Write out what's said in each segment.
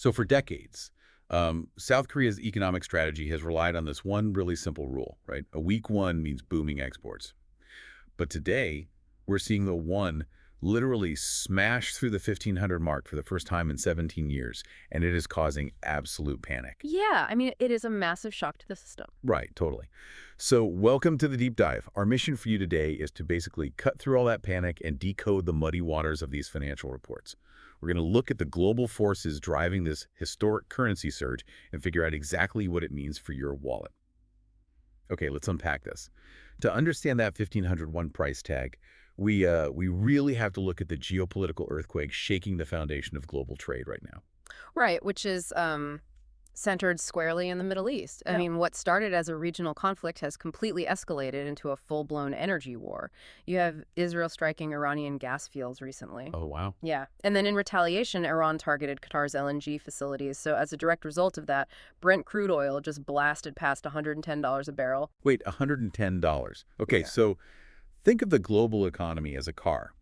So for decades, South Korea's economic strategy has relied on this one really simple rule, right? A weak won means booming exports. But today, we're seeing the won literally smash through the 1500 mark for the first time in 17 years, and it is causing absolute panic. Yeah, I mean, it is a massive shock to the system. Right, totally. So welcome to the deep dive. Our mission for you today is to basically cut through all that panic and decode the muddy waters of these financial reports. We're going to look at the global forces driving this historic currency surge and figure out exactly what it means for your wallet. Okay, let's unpack this. To understand that 1501 price tag, we really have to look at the geopolitical earthquake shaking the foundation of global trade right now. Right, which is centered squarely in the Middle East. I mean, what started as a regional conflict has completely escalated into a full-blown energy war. You have Israel striking Iranian gas fields recently. Oh, wow. Yeah. And then in retaliation, Iran targeted Qatar's LNG facilities. So as a direct result of that, Brent crude oil just blasted past $110 a barrel. Wait, $110. Okay, Yeah. so think of the global economy as a car.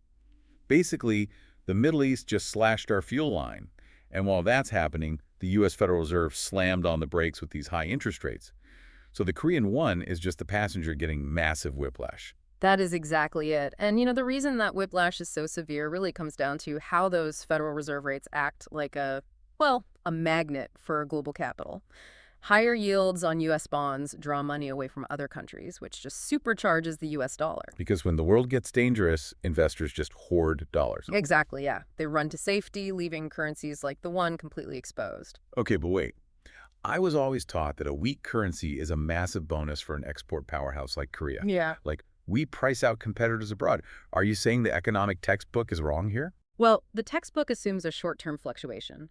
Basically, the Middle East just slashed our fuel line. And while that's happening, the U.S. Federal Reserve slammed on the brakes with these high interest rates. So the Korean won is just the passenger getting massive whiplash. That is exactly it. And, you know, the reason that whiplash is so severe really comes down to how those Federal Reserve rates act like a magnet for global capital. Higher yields on U.S. bonds draw money away from other countries, which just supercharges the U.S. dollar. Because when the world gets dangerous, investors just hoard dollars. Exactly, yeah. They run to safety, leaving currencies like the won completely exposed. Okay, but wait. I was always taught that a weak currency is a massive bonus for an export powerhouse like Korea. Yeah. Like, we price out competitors abroad. Are you saying the economic textbook is wrong here? Well, the textbook assumes a short-term fluctuation.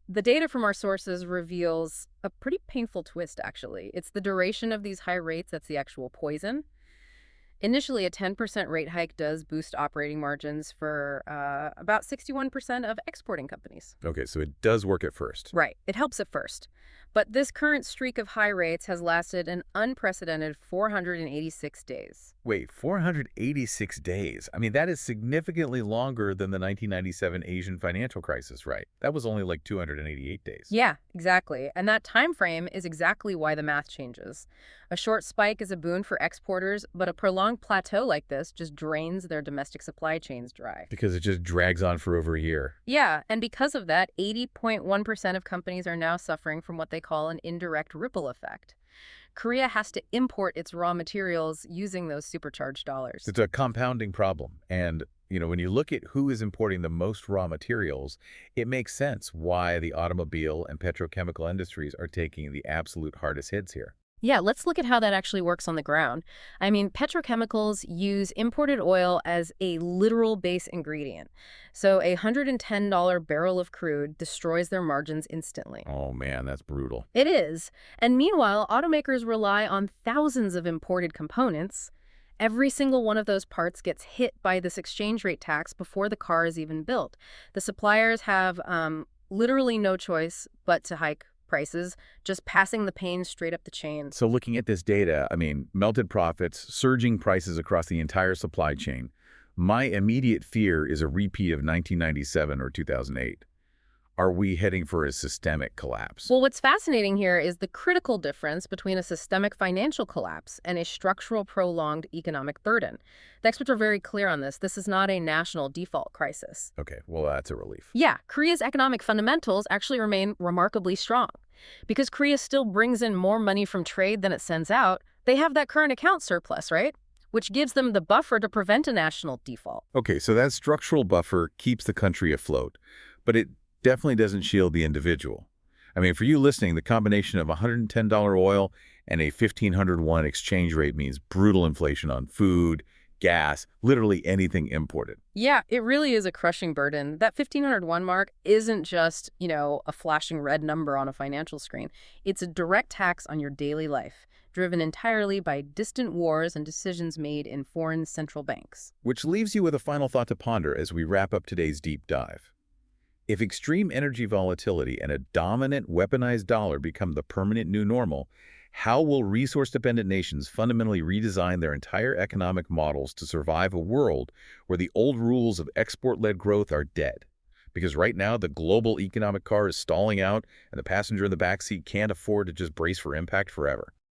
The data from our sources reveals a pretty painful twist, actually. It's the duration of these high rates that's the actual poison. Initially, a 10% rate hike does boost operating margins for about 61% of exporting companies. Okay, so it does work at first. Right. It helps at first. But this current streak of high rates has lasted an unprecedented 486 days. Wait, 486 days? I mean, that is significantly longer than the 1997 Asian financial crisis, right? That was only like 288 days. Yeah, exactly. And that time frame is exactly why the math changes. A short spike is a boon for exporters, but a prolonged plateau like this just drains their domestic supply chains dry. Because it just drags on for over a year. Yeah, and because of that, 80.1% of companies are now suffering from what they call an indirect ripple effect. Korea has to import its raw materials using those supercharged dollars. It's a compounding problem. And, you know, when you look at who is importing the most raw materials, it makes sense why the automobile and petrochemical industries are taking the absolute hardest hits here. Yeah, let's look at how that actually works on the ground. I mean, petrochemicals use imported oil as a literal base ingredient. So a $110 barrel of crude destroys their margins instantly. Oh, man, that's brutal. It is. And meanwhile, automakers rely on thousands of imported components. Every single one of those parts gets hit by this exchange rate tax before the car is even built. The suppliers have literally no choice but to hike prices, just passing the pain straight up the chain. So looking at this data, I mean, melted profits, surging prices across the entire supply chain. My immediate fear is a repeat of 1997 or 2008. Are we heading for a systemic collapse? Well, what's fascinating here is the critical difference between a systemic financial collapse and a structural prolonged economic burden. The experts are very clear on this. This is not a national default crisis. Okay, well, that's a relief. Yeah, Korea's economic fundamentals actually remain remarkably strong. Because Korea still brings in more money from trade than it sends out, they have that current account surplus, right? Which gives them the buffer to prevent a national default. Okay, so that structural buffer keeps the country afloat, but it definitely doesn't shield the individual. I mean, for you listening, the combination of $110 oil and a 1501 exchange rate means brutal inflation on food, gas, literally anything imported. Yeah, it really is a crushing burden. That 1501 mark isn't just, you know, a flashing red number on a financial screen. It's a direct tax on your daily life, driven entirely by distant wars and decisions made in foreign central banks. Which leaves you with a final thought to ponder as we wrap up today's deep dive. If extreme energy volatility and a dominant weaponized dollar become the permanent new normal, how will resource-dependent nations fundamentally redesign their entire economic models to survive a world where the old rules of export-led growth are dead? Because right now, the global economic car is stalling out, and the passenger in the backseat can't afford to just brace for impact forever.